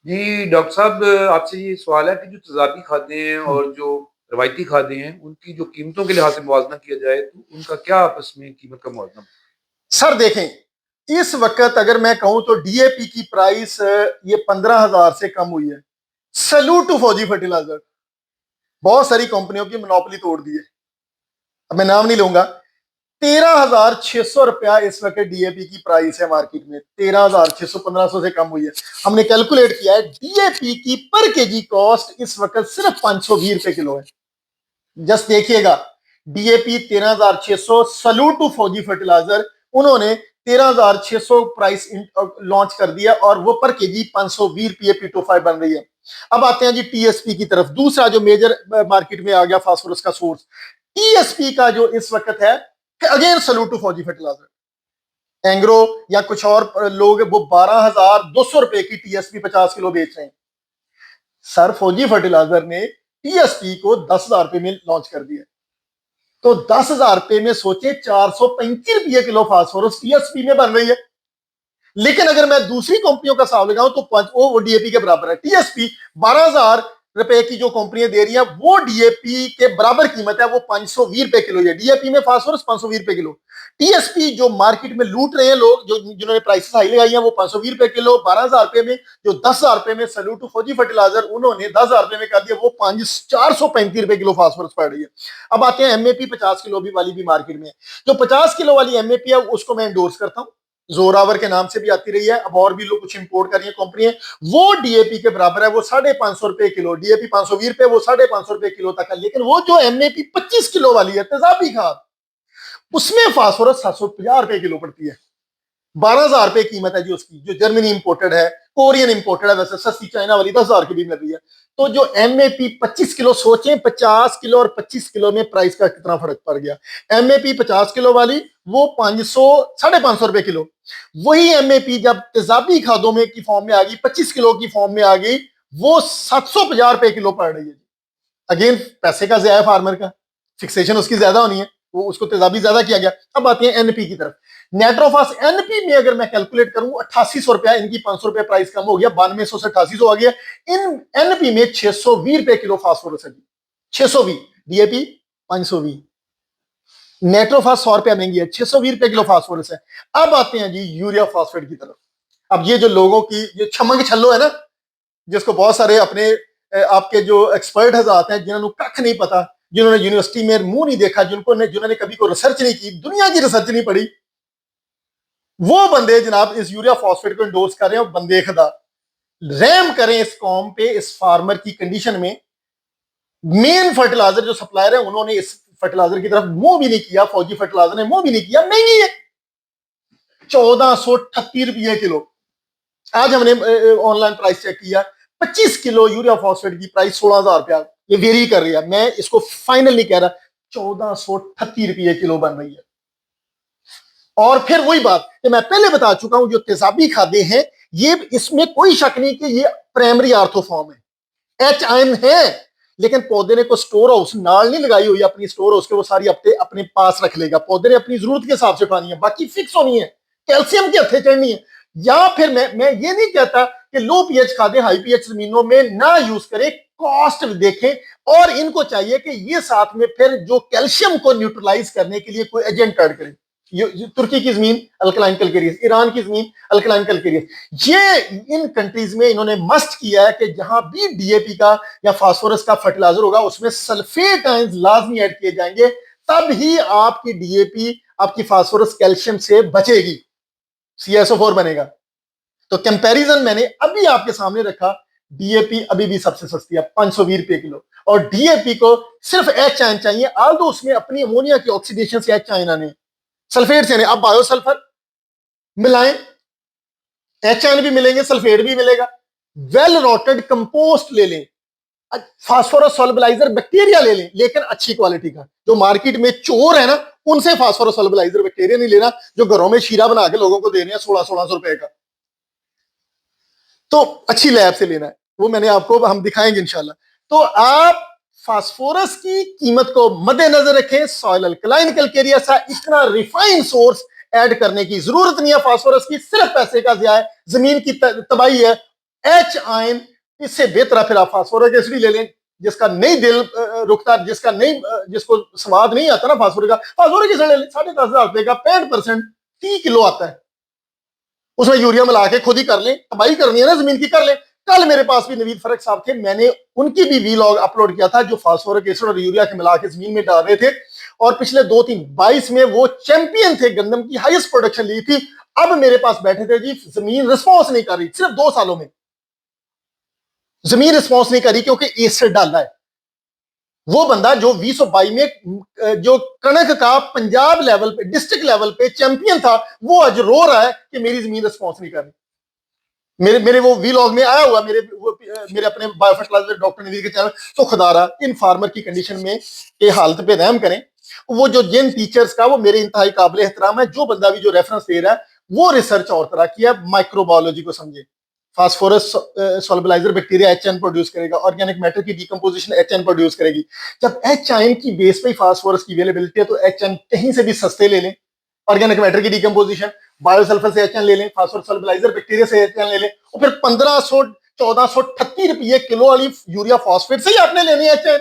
जी, doctor साहब आपसे ये सवाल है कि जो तेज़ाबी खाद्य हैं हुँ। और जो रवायती खाद्य हैं, उनकी जो कीमतों के लिहाज से मुवाज़ना किया जाए, तो उनका क्या आपस में कीमत का मुवाज़ना? सर देखें, इस वक़्त अगर मैं कहूँ तो डीएपी की प्राइस ये 15,000 से कम हुई है। सैल्यूट टू फौजी फर्टिलाइज़र। बहुत सारी कंपनियों की मोनोपोली तोड़ दी है। अब मैं नाम नहीं लूँगा। 13,600 रुपया इस वक़्त डीएपी की प्राइस है मार्केट में। 13,600 1500 से कम हुई है। हमने कैलकुलेट किया है डीएपी की पर केजी कॉस्ट इस वक़्त सिर्फ 520 रुपए किलो है। जस्ट देखिएगा, डीएपी 13,600, सैल्यूट टू फौजी फर्टिलाइजर, उन्होंने 13,600 प्राइस लॉन्च कर दिया और वो पर केजी 520 रुपये P25 बन रही है। अब आते हैं जी टीएसपी की तरफ, दूसरा जो मेजर मार्केट में आ गया फास्फोरस का सोर्स। टीएसपी का जो इस वक्त है, अगेन सैल्यूट टू फौजी फर्टिलाइजर, एंग्रो या कुछ और लोग वो 12,200 रुपए की टीएसपी 50 किलो बेच रहे हैं। सर फौजी फर्टिलाइजर ने टीएसपी को 10,000 रुपए में लॉन्च कर दिया। तो 10,000 रुपए में सोचे 435 रुपये किलो फास्फोरस टीएसपी में बन रही है। लेकिन अगर मैं दूसरी कंपनियों का हिसाब लगाऊं तो वो डीएपी के बराबर है। टीएसपी 12,000 रुपए की जो कंपनियां दे रही है वो डीएपी के बराबर कीमत है, वो 520 रुपए किलो है। डीएपी में फास्फोरस 520 रुपए किलो। टीएसपी जो मार्केट में लूट रहे हैं लोग, जो जिन्होंने प्राइसेस हाई लगाई है, वो 520 रुपए किलो, 12,000 रुपए में। जो 10,000 रुपए में सैल्यूट टू फौजी फर्टिलाइजर, उन्होंने 10,000 रुपए में कर दिया, वो 435 रुपए किलो फास्फोरस पड़ रही है। अब आते हैं एमएपी 50 किलो भी वाली भी मार्केट में है। जो 50 किलो वाली एमएपी है उसको मैं इंडोर्स करता हूं, जोरावर के नाम से भी आती रही है, अब और भी लोग कुछ इंपोर्ट कर रही है कंपनियां। वो डीएपी के बराबर है, वो 550 रुपए किलो। डीएपी 520 रुपए, वो 550 रुपए किलो तक है। लेकिन वो जो एमएपी 25 किलो वाली है तेजाबी खाद, उसमें फास्फोरस 750 रुपए किलो पड़ती है। 12,000 रुपए कीमत है जी उसकी, जो जर्मनी इंपोर्टेड है, कोरियन इंपोर्टेड है, वैसे सस्ती चाइना वाली 10,000 की भी मिल रही है। तो जो एमएपी 25 किलो, सोचें 50 किलो और 25 किलो में प्राइस का कितना फर्क पड़ गया। एमएपी 50 किलो वाली वो 500 550 रुपए किलो। वही एमएपी जब तेजाबी खादों में की फॉर्म में आ गई, 25 किलो की फॉर्म में आ गई, वो 750 रुपए किलो पड़ रही है। अगेन पैसे का ज़ाया फार्मर का, फिक्सेशन उसकी ज्यादा होनी है, वो उसको तेजाबी ज्यादा किया गया। अब आती है एनपी की तरफ। नेट्रोफास एनपी में अगर मैं कैलकुलेट करूं 8800 रुपया, इनकी 500 रुपया प्राइस कम हो गया, 9200 से 8800 आ गया। इन एनपी में 620 रुपए किलो फास्फोरस है, 620। डीएपी 520, नेट्रोफास 100 रुपया महंगी है, 620 रुपए किलो फास्फोरस है। अब आते हैं जी यूरिया फास्फेट की तरफ। अब ये जो लोगों की ये छमंग छल्लो है ना, जिसको बहुत सारे अपने आपके जो एक्सपर्ट हजरात हैं, जिन्होंने कख नहीं पता, जिन्होंने यूनिवर्सिटी में मुंह नहीं देखा, जिन्होंने कभी कोई रिसर्च नहीं की, दुनिया की रिसर्च नहीं पढ़ी, वो बंदे जनाब इस यूरिया फॉस्फेट को इंडोर्स कर रहे हैं। बंदे खुदा रैम करें इस कौम पे, इस फार्मर की कंडीशन में। मेन फर्टिलाइजर जो सप्लायर है, उन्होंने इस फर्टिलाइजर की तरफ मुंह भी नहीं किया। फौजी फर्टिलाइजर ने मुंह भी नहीं किया, महंगी है, 1438 रुपये किलो। आज हमने ऑनलाइन प्राइस चेक किया, 25 किलो यूरिया फॉस्फेट की प्राइस 16,000 रुपया। ये वेरी कर रही है, मैं इसको फाइनल नहीं कह रहा, 1438 रुपये किलो बन रही है। और फिर वही बात कि मैं पहले बता चुका हूं, जो तेजाबी खादे हैं, ये इसमें कोई शक नहीं कि ये प्राइमरी आर्थोफॉर्म है, एच आयन है। लेकिन पौधे ने को स्टोर हाउस नाल नहीं लगाई हुई अपनी स्टोर हाउस के, वो सारी अपने पास रख लेगा। पौधे ने अपनी जरूरत के हिसाब से उठानी है, बाकी फिक्स होनी है, कैल्शियम के हथे चढ़नी है। या फिर मैं ये नहीं कहता कि लो पीएच खादे हाई पीएच जमीनों में ना यूज करें, कॉस्ट देखें। और इनको चाहिए कि ये साथ में फिर जो कैल्शियम को न्यूट्रलाइज करने के लिए कोई एजेंट ऐड करें। तुर्की की जमीन अल्कलाइन कैलकेरियस, ईरान की जमीन अल्कलाइन कैलकेरियस, ये इन कंट्रीज में इन्होंने मस्ट किया है कि जहां भी डीएपी का या फास्फोरस का फर्टिलाइजर होगा उसमें सल्फेट आयंस लाजमी ऐड किए जाएंगे, तब ही आपकी डीएपी, आपकी फास्फोरस कैल्शियम से बचेगी, CSO4 बनेगा। तो कंपैरिजन मैंने अभी आपके सामने रखा, डीएपी अभी भी सबसे सस्ती है, 520 रुपए किलो। और डीएपी को सिर्फ एच आयन चाहिए, आल्दो उसमें अपनी अमोनिया की ऑक्सीडेशन से एच आयन आने, सल्फेट से नहीं। अब बायोसल्फर मिलाएं, एच आयन भी मिलेंगे, सल्फेट भी मिलेगा। वेल रोटेड कंपोस्ट ले लें, फास्फोरस सोलबलाइजर बैक्टीरिया ले लें, लेकिन अच्छी क्वालिटी का। जो मार्केट में चोर है ना, उनसे फास्फोरस सोलबलाइजर बैक्टीरिया नहीं लेना, जो घरों में शीरा बना के लोगों को दे रहे हैं 1600 रुपए का। तो अच्छी लैब से लेना है, वो मैंने आपको हम दिखाएंगे इंशाल्लाह। तो आप फास्फोरस की कीमत को मद्देनजर रखें। सॉइल अल्कलाइन कैलकेरिया सा इतना रिफाइंड सोर्स ऐड करने की जरूरत नहीं है फास्फोरस की, सिर्फ पैसे का ज़िया है, जमीन की तबाही है। एच आयन इससे बेहतर है, फिर आप फास्फोरिक एसिड ले लें, जिसका नहीं दिल रुकता, जिसका नहीं जिसको स्वाद नहीं आता ना फास्फोरिक एसिड ले लें, 10,500 का 65% 30 किलो आता है, उसमें यूरिया मिला के खुद ही कर लें, तबाही करनी है ना जमीन की, कर लें। कल मेरे पास भी नवीद फरक साहब थे, मैंने उनकी भी वीलॉग अपलोड किया था, जो फास्फोरिक एसिड और यूरिया के मिला के जमीन में डाल रहे थे, और पिछले 2-3-22 में वो चैंपियन थे, गंदम की हाईएस्ट प्रोडक्शन ली थी। अब मेरे पास बैठे थे जी, जमीन रिस्पॉन्स नहीं कर रही, सिर्फ 2 सालों में जमीन रिस्पॉन्स नहीं करी, क्योंकि एसिड डाला है। वो बंदा जो 2022 में जो कणक का पंजाब लेवल पे, डिस्ट्रिक्ट लेवल पे चैंपियन था, वो आज रो रहा है कि मेरी जमीन रिस्पॉन्स नहीं कर रही। मेरे वो वीलॉग में आया हुआ, मेरे अपने बायोफर्टिलाइजर डॉक्टर नवीद के चैनल। तो खुदारा इन फार्मर की कंडीशन में के हालत पे रहम करें। वो जो जिन टीचर्स का, वो मेरे इंतहाई काबिल एहतराम है, जो बंदा भी जो रेफरेंस दे रहा है वो रिसर्च और तरह की है, माइक्रोबायोलॉजी को समझे। फास्फोरस सॉल्युबलाइजर बैक्टीरिया HN प्रोड्यूस करेगा, ऑर्गेनिक मैटर की डिकम्पोजिशन HN प्रोड्यूस करेगी। जब HN की बेस पे फास्फोरस की अवेलेबिलिटी है, तो HN कहीं से भी सस्ते ले लें, ऑर्गेनिक मैटर की डिकम्पोजिशन, बायोसल्फर से HN ले लें, फास्फोरस सॉल्युबलाइजर बैक्टीरिया से HN ले लें, और फिर 1500-1438 रुपये किलो वाली यूरिया फॉस्फेट से ही आपने लेनी है HN।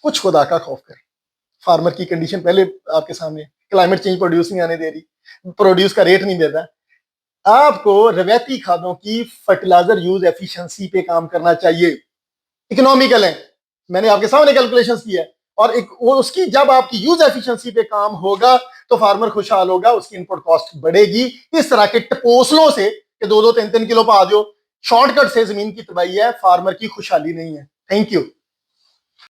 कुछ खुदा का खौफ करें। फार्मर की कंडीशन पहले आपके सामने, क्लाइमेट चेंज प्रोड्यूस नहीं आने दे रही, प्रोड्यूस का रेट नहीं मिल रहा। आपको रवायती खादों की फर्टिलाइजर यूज एफिशिएंसी पे काम करना चाहिए, इकोनॉमिकल है, मैंने आपके सामने कैलकुलेशंस की है। और एक वो उसकी जब आपकी यूज एफिशिएंसी पे काम होगा तो फार्मर खुशहाल होगा, उसकी इनपुट कॉस्ट बढ़ेगी। इस तरह के टपोसलों से कि 2-2, 3-3 किलो पा दो, शॉर्टकट से जमीन की तबाही है, फार्मर की खुशहाली नहीं है। Thank you.